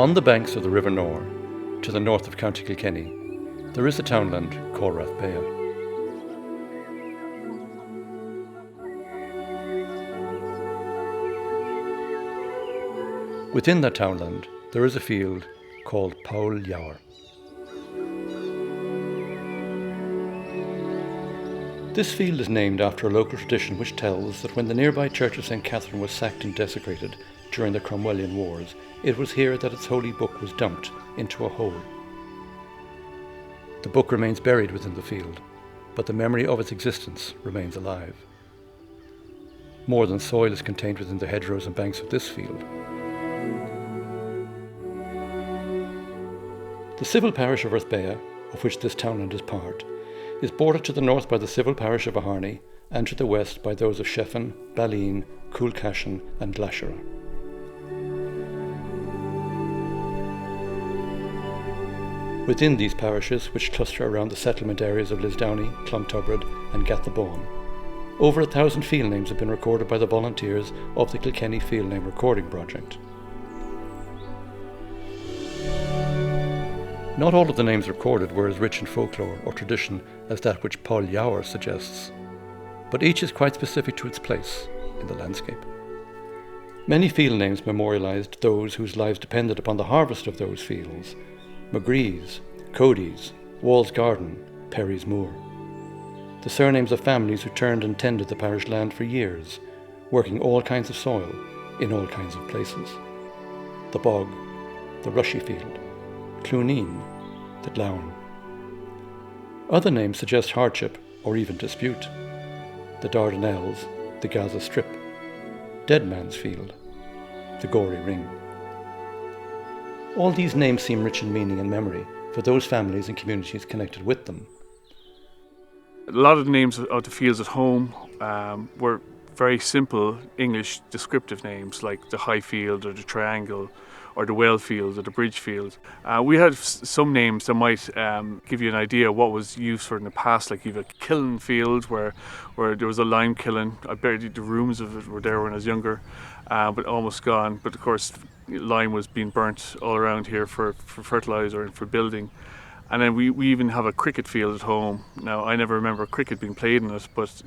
On the banks of the River Nore, to the north of County Kilkenny, there is a townland called Rathbea. Within that townland, there is a field called Paul Yower. This field is named after a local tradition which tells that when the nearby Church of St. Catherine was sacked and desecrated during the Cromwellian Wars, it was here that its holy book was dumped into a hole. The book remains buried within the field, but the memory of its existence remains alive. More than soil is contained within the hedgerows and banks of this field. The civil parish of Rathbea, of which this townland is part, is bordered to the north by the civil parish of Aharney and to the west by those of Sheffin, Balleen, Coolcashin and Glashera. Within these parishes, which cluster around the settlement areas of Lisdowney, Clontubrid and Gathabawn, over 1,000 field names have been recorded by the volunteers of the Kilkenny Field Name Recording Project. Not all of the names recorded were as rich in folklore or tradition as that which Paul Yower suggests, but each is quite specific to its place in the landscape. Many field names memorialised those whose lives depended upon the harvest of those fields: McGree's, Cody's, Wall's Garden, Perry's Moor. The surnames of families who turned and tended the parish land for years, working all kinds of soil in all kinds of places. The bog, the rushy field, Cluneen, the Glown. Other names suggest hardship or even dispute: the Dardanelles, the Gaza Strip, Dead Man's Field, the Gory Ring. All these names seem rich in meaning and memory for those families and communities connected with them. A lot of the names of the fields at home were very simple English descriptive names, like the High Field or the Triangle or the Well Field or the Bridge Field. We had some names that might give you an idea of what was used for in the past, like you have a kiln field where there was a lime kiln. I barely, the rooms of it were there when I was younger, but almost gone. But of course, lime was being burnt all around here for fertiliser and for building. And then we even have a cricket field at home. Now, I never remember cricket being played in it, but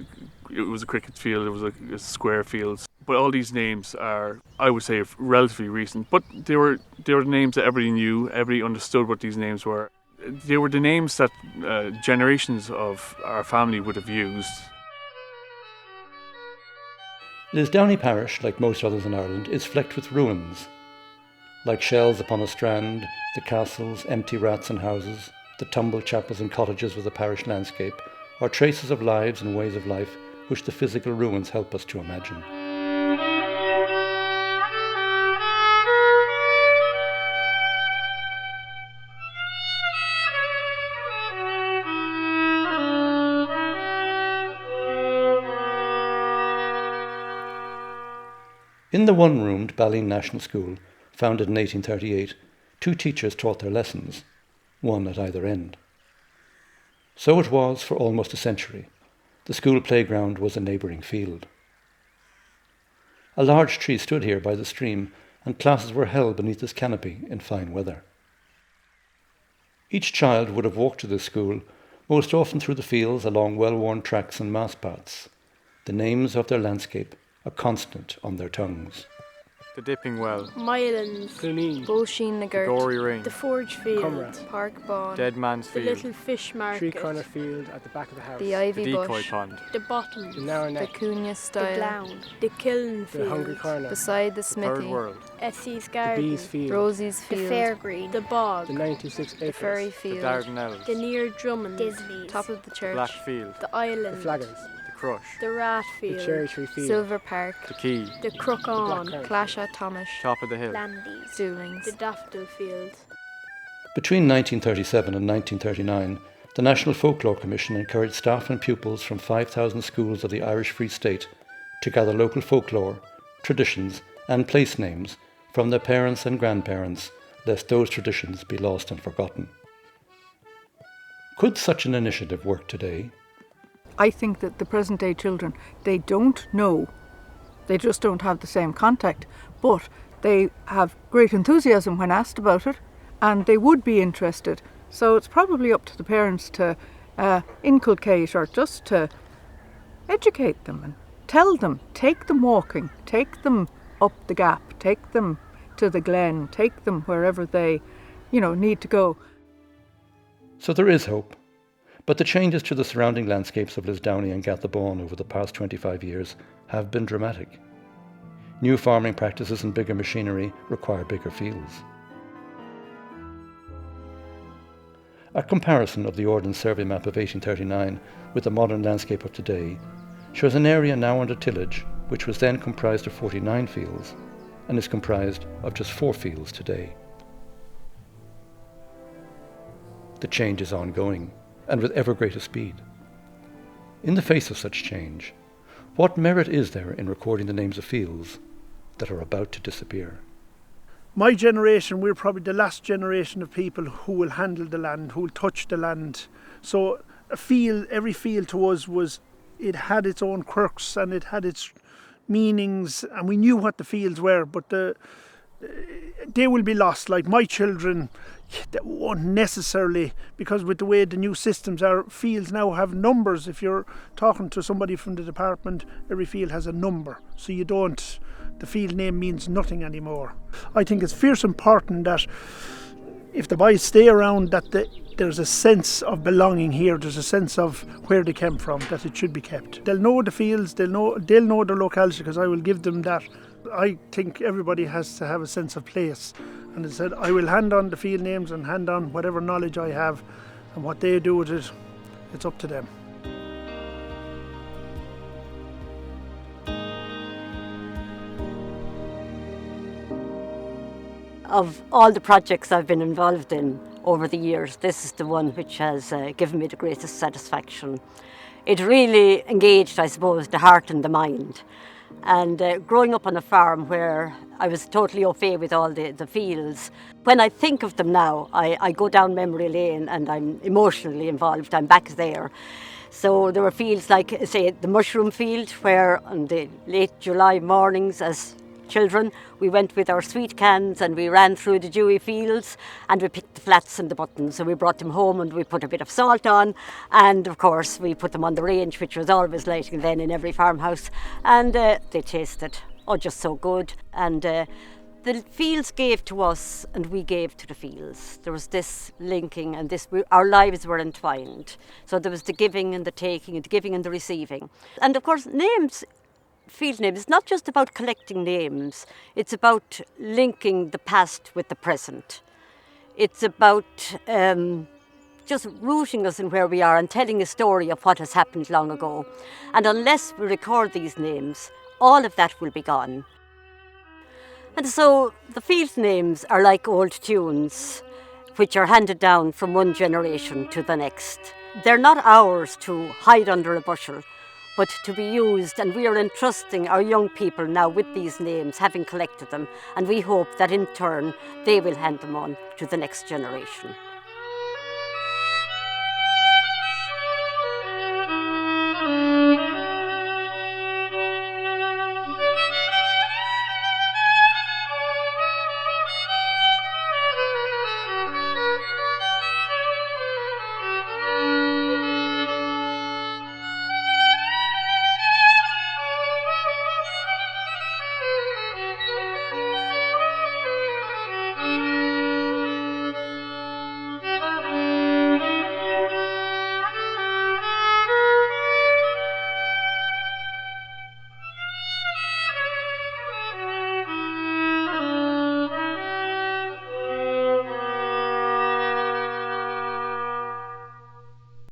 it was a cricket field, it was a square field. But all these names are, I would say, relatively recent. But they were the names that everybody knew, everybody understood what these names were. They were the names that generations of our family would have used. Lisdowney parish, like most others in Ireland, is flecked with ruins. Like shells upon a strand, the castles, empty rats and houses, the tumbled chapels and cottages of the parish landscape are traces of lives and ways of life which the physical ruins help us to imagine. In the one-roomed Balleen National School, founded in 1838, 2 teachers taught their lessons, one at either end. So it was for almost a century. The school playground was a neighbouring field. A large tree stood here by the stream, and classes were held beneath its canopy in fine weather. Each child would have walked to this school, most often through the fields along well-worn tracks and moss paths. The names of their landscape a constant on their tongues. The Dipping Well, Mylands, Cluneen, Bosheen the Nagurt, Gory Ring, the Forge Field, Cumra, Park Bawn, Dead Man's the Field, Little Fish Market, Tree Corner Field at the back of the house, the Ivy the Decoy Bush, Pond, the Bottoms, the Narrow the Neck, Cunha the Style, Glown, the Kiln the Hungry Field, Corner, beside the the Third Smithy, World, Essie's the Garden, Bees Field, Rosie's the Field, Fairgreen, the Bog, the 96 the acres, Ferry the Field, Dardanelles, the Near Drummond, Disney's, top of the church, Black Field, the the Island, Flaggers, the Crush, the Rat the Field, Cherry Tree Field, Silver Park, the Key, the Crook On, Blackcurrant Clash at Thomas, Top of the Hill, Landy's, Doolings, the Daffodil Field. Between 1937 and 1939, the National Folklore Commission encouraged staff and pupils from 5,000 schools of the Irish Free State to gather local folklore, traditions and place names from their parents and grandparents, lest those traditions be lost and forgotten. Could such an initiative work today? I think that the present day children, they don't know, they just don't have the same contact, but They have great enthusiasm when asked about it, and they would be interested. So it's probably up to the parents to inculcate or just to educate them and tell them, take them walking, take them up the gap, take them to the glen, take them wherever they, need to go. So there is hope, but the changes to the surrounding landscapes of Lisdowney and Gathabawn over the past 25 years have been dramatic. New farming practices and bigger machinery require bigger fields. A comparison of the Ordnance Survey map of 1839 with the modern landscape of today shows an area now under tillage which was then comprised of 49 fields and is comprised of just 4 fields today. The change is ongoing and with ever greater speed. In the face of such change, what merit is there in recording the names of fields that are about to disappear? My generation, we're probably the last generation of people who will handle the land, who will touch the land. So every field to us it had its own quirks and it had its meanings, and we knew what the fields were, but they will be lost. Like my children, they won't necessarily, because with the way the new systems are, fields now have numbers. If you're talking to somebody from the department, every field has a number, so the field name means nothing anymore. I think it's fierce important that if the boys stay around, that there's a sense of belonging here, there's a sense of where they came from, that it should be kept. They'll know the fields, they'll know their locality, because I will give them that. I think everybody has to have a sense of place. And I said, I will hand on the field names and hand on whatever knowledge I have, and what they do with it, it's up to them. Of all the projects I've been involved in over the years, this is the one which has given me the greatest satisfaction. It really engaged, I suppose, the heart and the mind. And growing up on a farm where I was totally au fait with all the fields, when I think of them now, I go down memory lane and I'm emotionally involved. I'm back there. So there were fields like, say, the mushroom field, where on the late July mornings as children, we went with our sweet cans and we ran through the dewy fields and we picked the flats and the buttons. So we brought them home and we put a bit of salt on, and of course we put them on the range, which was always lighting then in every farmhouse, and they tasted just so good. And the fields gave to us and we gave to the fields. There was this linking, and our lives were entwined. So there was the giving and the taking, and the giving and the receiving. And of course field names, it's not just about collecting names, it's about linking the past with the present. It's about just rooting us in where we are and telling a story of what has happened long ago. And unless we record these names, all of that will be gone. And so the field names are like old tunes, which are handed down from one generation to the next. They're not ours to hide under a bushel, but to be used, and we are entrusting our young people now with these names, having collected them, and we hope that in turn they will hand them on to the next generation.